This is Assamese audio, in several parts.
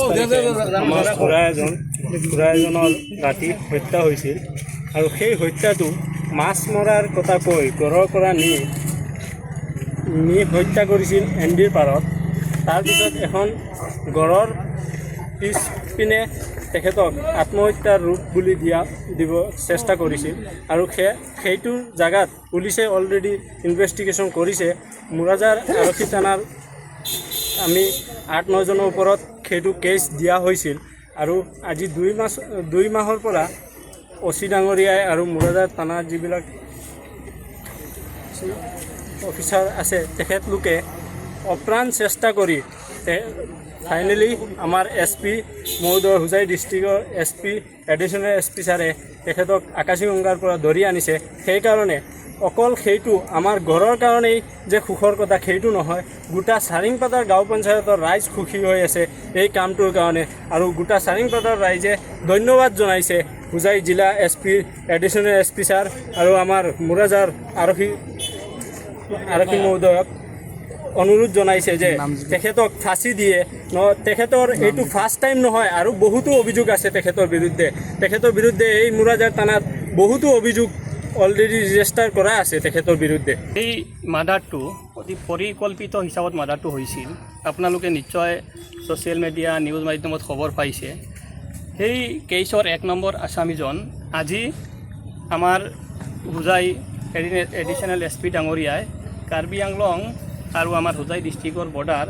তাৰিখে আমাৰ খুৰা এজনৰ ৰাতি হত্যা হৈছিল আৰু সেই হত্যাটো মাছ মৰাৰ কথা কৈ ঘৰৰ পৰা নি হত্যা কৰিছিল এনডিৰ পাৰত। তাৰপিছত এখন গড়ৰ পিছপিনে তেখেতক আত্মহত্যাৰ ৰূপ বুলি দিব চেষ্টা কৰিছিল আৰু সেইটো জাগাত পুলিচে অলৰেডি ইনভেষ্টিগেশ্যন কৰিছে। মুৰাজাৰ আৰক্ষী থানাৰ আমি 8-9 জনৰ ওপৰত সেইটো কেছ দিয়া হৈছিল আৰু আজি 2 মাহৰ পৰা অচি ডাঙৰীয়াই আৰু মুৰাজাৰ থানাৰ যিবিলাক অফিচাৰ আছে তেখেতলোকে অপ্ৰাণ চেষ্টা কৰি ফাইনেলি আমাৰ SP মহোদয় হোজাই ডিষ্ট্ৰিক্টৰ SP এডিশ্যনেল SP ছাৰে তেখেতক আকাশীগংগাৰ পৰা ধৰি আনিছে। সেইকাৰণে অকল সেইটো আমাৰ ঘৰৰ কাৰণেই যে সুখৰ কথা সেইটো নহয়, গোটা চাৰিংপাতাৰ গাঁও পঞ্চায়তৰ ৰাইজ সুখী হৈ আছে এই কামটোৰ কাৰণে আৰু গোটা চাৰিংপাতাৰ ৰাইজে ধন্যবাদ জনাইছে হোজাই জিলা SP এডিশ্যনেল SP ছাৰ আৰু আমাৰ মুৰাজাৰ আৰক্ষী মহোদয়ক অনুৰোধ জনাইছে যে তেখেতক ফাঁচি দিয়ে তেখেতৰ এইটো ফাৰ্ষ্ট টাইম নহয় আৰু বহুতো অভিযোগ আছে তেখেতৰ বিৰুদ্ধে এই মুৰাজাৰ থানাত বহুতো অভিযোগ অলৰেডি ৰেজিষ্টাৰ কৰা আছে তেখেতৰ বিৰুদ্ধে। এই মাৰ্ডাৰটো অতি পৰিকল্পিত হিচাপত মাৰ্ডাৰটো হৈছিল। আপোনালোকে নিশ্চয় ছ'চিয়েল মিডিয়া নিউজ মাধ্যমত খবৰ পাইছে। সেই কেছৰ 1 নম্বৰ আসামীজন আজি আমাৰ হোজাই এডিশ্যনেল SP ডাঙৰীয়াই কাৰ্বি আংলং আৰু আমাৰ হোজাই ডিষ্ট্ৰিক্টৰ বৰ্ডাৰ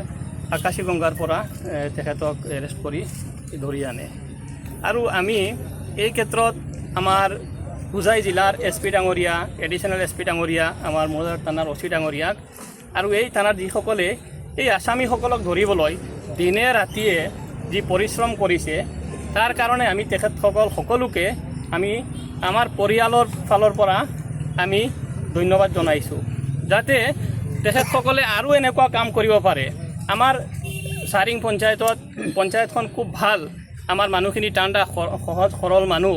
আকাশীগংগাৰ পৰা তেখেতক এৰেষ্ট কৰি ধৰি আনে আৰু আমি এই ক্ষেত্ৰত আমাৰ হোজাই জিলাৰ SP ডাঙৰীয়া এডিশ্যনেল SP ডাঙৰীয়া আমাৰ মুৰাজাৰ থানাৰ OC ডাঙৰীয়াক আৰু এই থানাৰ যিসকলে এই আসামীসকলক ধৰিবলৈ দিনে ৰাতিয়ে যি পৰিশ্ৰম কৰিছে তাৰ কাৰণে আমি তেখেতসকল সকলোকে আমি আমাৰ পৰিয়ালৰ ফালৰ পৰা আমি ধন্যবাদ জনাইছোঁ যাতে তেখেতসকলে আৰু এনেকুৱা কাম কৰিব পাৰে। আমাৰ চাৰিং পঞ্চায়তখন খুব ভাল, আমাৰ মানুহখিনি টাণ্ডা সহজ সৰল মানুহ।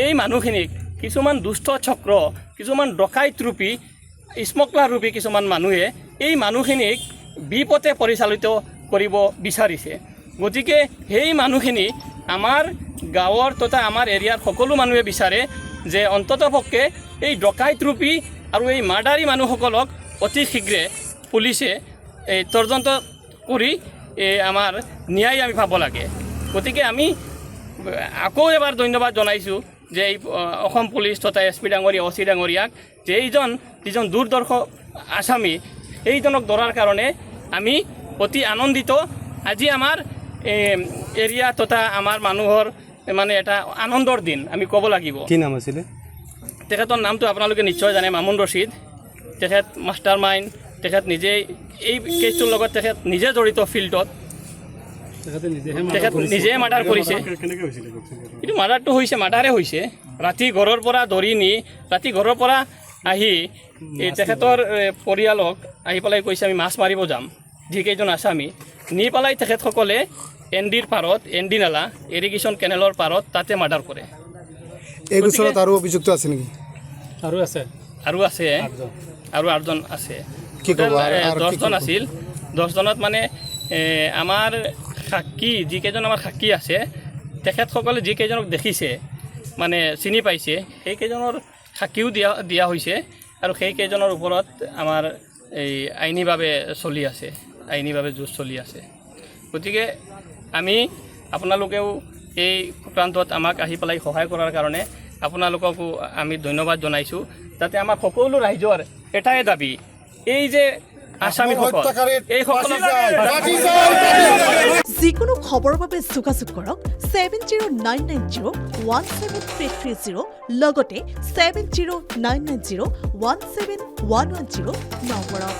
এই মানুহখিনিক কিছুমান দুষ্ট চক্ৰ, কিছুমান ডকাইত ৰূপী স্মগলাৰ ৰূপী কিছুমান মানুহে এই মানুহখিনিক বিপথে পৰিচালিত কৰিব বিচাৰিছে। গতিকে সেই মানুহখিনি আমাৰ গাঁৱৰ তথা আমাৰ এৰিয়াৰ সকলো মানুহে বিচাৰে যে অন্ততঃপক্ষে এই ডকাইত ৰূপী আৰু এই মাৰ্ডাৰী মানুহসকলক অতি শীঘ্ৰে পুলিচে তদন্ত কৰি আমাৰ ন্যায় আমি পাব লাগে। গতিকে আমি আকৌ এবাৰ ধন্যবাদ জনাইছোঁ যে এই অসম পুলিচ তথা SP ডাঙৰীয়া OC ডাঙৰীয়াক যে যিজন দূৰদৰ্শ আসামী এইজনক ধৰাৰ কাৰণে আমি অতি আনন্দিত। আজি আমাৰ এৰিয়া তথা আমাৰ মানুহৰ মানে এটা আনন্দৰ দিন আমি ক'ব লাগিব। কি নাম আছিলে তেখেতৰ নামটো আপোনালোকে নিশ্চয় জানে, মামুন ৰচিদ। তেখেত মাষ্টাৰ মাইণ্ড, তেখেত নিজেই এই কেছটোৰ লগত তেখেত নিজে জড়িত ফিল্ডত, তেখেত নিজে মাৰ্ডাৰ কৰিছে। এইটো মাৰ্ডাৰে হৈছে ৰাতি ঘৰৰ পৰা ধৰি নি ৰাতি ঘৰৰ পৰা আহি তেখেতৰ পৰিয়ালক আহি পেলাই কৈছে আমি মাছ মাৰিব যাম, যিকেইজন আসামী নি পেলাই তেখেতসকলে এনডিৰ পাৰত এনডি নালা ইৰিগেশ্যন কেনেলৰ পাৰত তাতে মাৰ্ডাৰ কৰে। এই গোচৰত আৰু অভিযুক্ত আছে নেকি? আৰু আছে আৰু 8জন আছে। 10জন আছিল। 10জনত মানে আমাৰ সাক্ষী যিকেইজন আমাৰ সাক্ষী আছে তেখেতসকলে যিকেইজনক দেখিছে মানে চিনি পাইছে সেইকেইজনৰ সাক্ষীও দিয়া হৈছে আৰু সেইকেইজনৰ ওপৰত আমাৰ এই আইনীভাৱে যুঁজ চলি আছে। গতিকে আমি আপোনালোকেও এই প্ৰান্তত আমাক আহি পেলাই সহায় কৰাৰ কাৰণে আপোনালোককো আমি ধন্যবাদ জনাইছোঁ। যাতে আমাৰ সকলো ৰাইজৰ এটাই দাবী এই যে আসামীসকল এইসকলক যিকোনো খবৰৰ বাবে যোগাযোগ কৰক 7099017330 লগতে 7099017110 নম্বৰত।